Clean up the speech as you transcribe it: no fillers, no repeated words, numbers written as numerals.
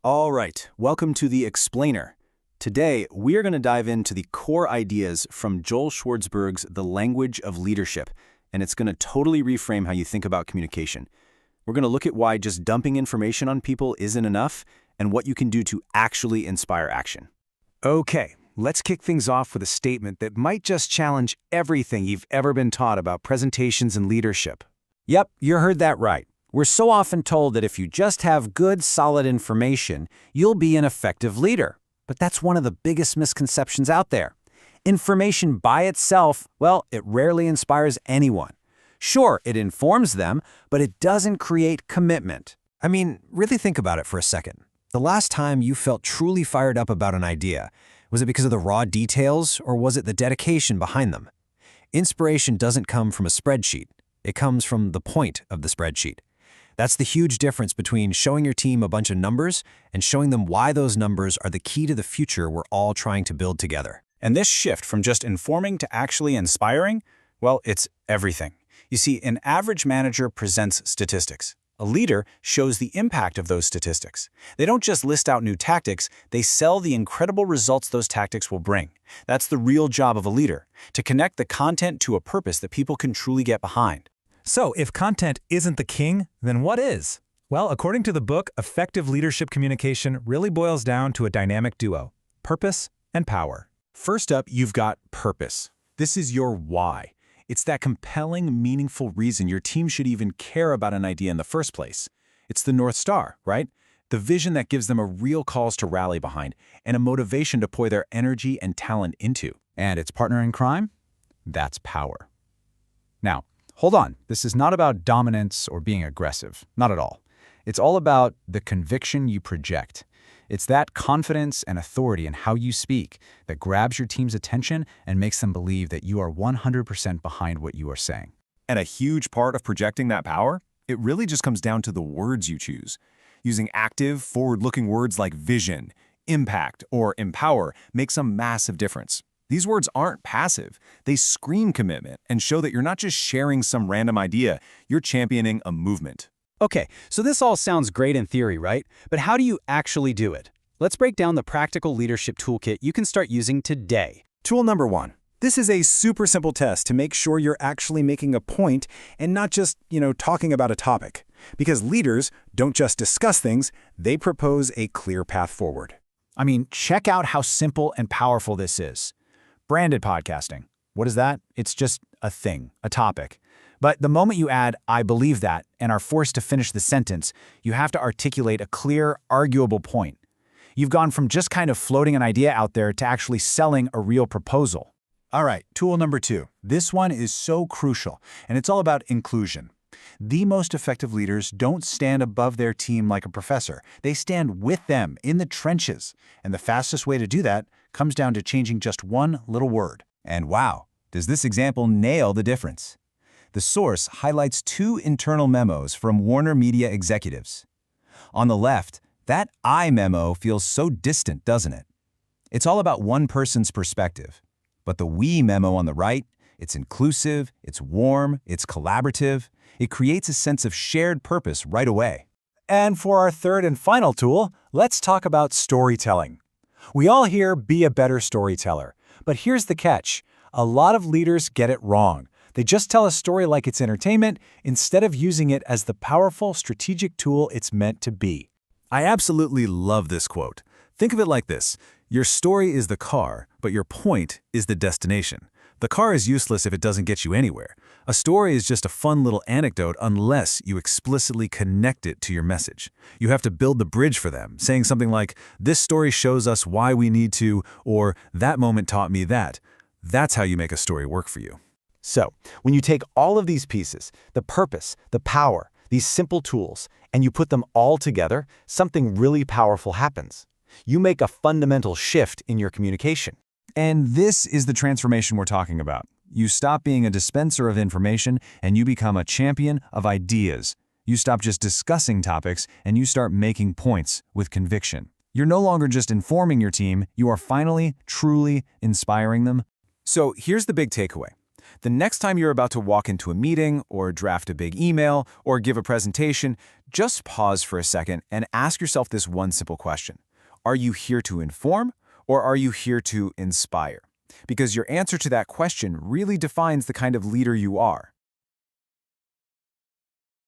All right, welcome to The Explainer. Today, we are going to dive into the core ideas from Joel Schwartzberg's The Language of Leadership, and it's going to totally reframe how you think about communication. We're going to look at why just dumping information on people isn't enough and what you can do to actually inspire action. Okay, let's kick things off with a statement that might just challenge everything you've ever been taught about presentations and leadership. Yep, you heard that right. We're so often told that if you just have good, solid information, you'll be an effective leader. But that's one of the biggest misconceptions out there. Information by itself, well, it rarely inspires anyone. Sure, it informs them, but it doesn't create commitment. I mean, really think about it for a second. The last time you felt truly fired up about an idea, was it because of the raw details or was it the dedication behind them? Inspiration doesn't come from a spreadsheet. It comes from the point of the spreadsheet. That's the huge difference between showing your team a bunch of numbers and showing them why those numbers are the key to the future we're all trying to build together. And this shift from just informing to actually inspiring, well, it's everything. You see, an average manager presents statistics. A leader shows the impact of those statistics. They don't just list out new tactics, they sell the incredible results those tactics will bring. That's the real job of a leader, to connect the content to a purpose that people can truly get behind. So, if content isn't the king, then what is? Well, according to the book, effective leadership communication really boils down to a dynamic duo: purpose and power. First up, you've got purpose. This is your why. It's that compelling, meaningful reason your team should even care about an idea in the first place. It's the North Star, right? The vision that gives them a real cause to rally behind and a motivation to pour their energy and talent into. And its partner in crime? That's power. Now, hold on. This is not about dominance or being aggressive. Not at all. It's all about the conviction you project. It's that confidence and authority in how you speak that grabs your team's attention and makes them believe that you are 100% behind what you are saying. And a huge part of projecting that power, it really just comes down to the words you choose. Using active, forward-looking words like vision, impact, or empower makes a massive difference. These words aren't passive. They scream commitment and show that you're not just sharing some random idea, you're championing a movement. Okay, so this all sounds great in theory, right? But how do you actually do it? Let's break down the practical leadership toolkit you can start using today. Tool number 1. This is a super simple test to make sure you're actually making a point and not just, talking about a topic. Because leaders don't just discuss things, they propose a clear path forward. I mean, check out how simple and powerful this is. Branded podcasting. What is that? It's just a thing, a topic. But the moment you add, "I believe that," and are forced to finish the sentence, you have to articulate a clear, arguable point. You've gone from just kind of floating an idea out there to actually selling a real proposal. All right, tool number 2. This one is so crucial, and it's all about inclusion. The most effective leaders don't stand above their team like a professor. They stand with them in the trenches. And the fastest way to do that comes down to changing just one little word. And wow, does this example nail the difference? The source highlights 2 internal memos from Warner Media executives. On the left, that I memo feels so distant, doesn't it? It's all about one person's perspective. But the we memo on the right, it's inclusive, it's warm, it's collaborative. It creates a sense of shared purpose right away. And for our third and final tool, let's talk about storytelling. We all hear be a better storyteller. But here's the catch. A lot of leaders get it wrong. They just tell a story like it's entertainment instead of using it as the powerful strategic tool it's meant to be. I absolutely love this quote. Think of it like this. Your story is the car, but your point is the destination. The car is useless if it doesn't get you anywhere. A story is just a fun little anecdote unless you explicitly connect it to your message. You have to build the bridge for them, saying something like, "This story shows us why we need to," or "That moment taught me that." That's how you make a story work for you. So, when you take all of these pieces, the purpose, the power, these simple tools, and you put them all together, something really powerful happens. You make a fundamental shift in your communication. And this is the transformation we're talking about. You stop being a dispenser of information and you become a champion of ideas. You stop just discussing topics and you start making points with conviction. You're no longer just informing your team, you are finally, truly inspiring them. So here's the big takeaway. The next time you're about to walk into a meeting or draft a big email or give a presentation, just pause for a second and ask yourself this one simple question. Are you here to inform or are you here to inspire? Because your answer to that question really defines the kind of leader you are.